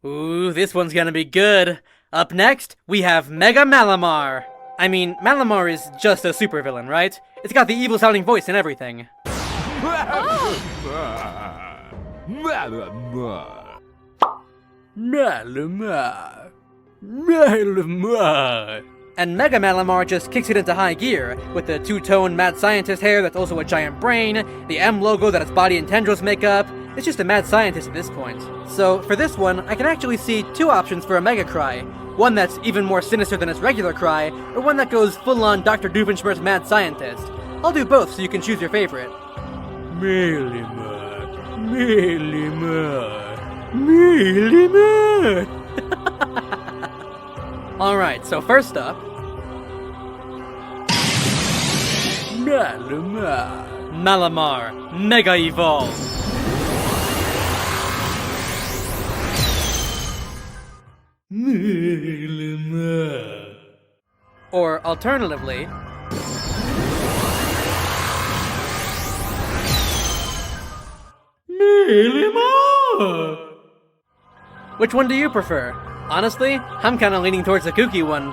Ooh, this one's gonna be good. Up next, we have Mega Malamar. I mean, Malamar is just a supervillain, right? It's got the evil-sounding voice and everything. Malamar. Malamar. Malamar. And Mega Malamar just kicks it into high gear, with the two-tone mad scientist hair that's also a giant brain, the M logo that its body and tendrils make up. It's just a mad scientist at this point. So, for this one, I can actually see two options for a Mega Cry. One that's even more sinister than its regular cry, or one that goes full-on Dr. Doofenshmirtz mad scientist. I'll do both so you can choose your favorite. Malamar. Malamar. Malamar. Alright, so first up... Malamar. Malamar, Mega Evolve. Malamar. Or alternatively... Malamar. Which one do you prefer? Honestly, I'm kinda leaning towards the kooky one.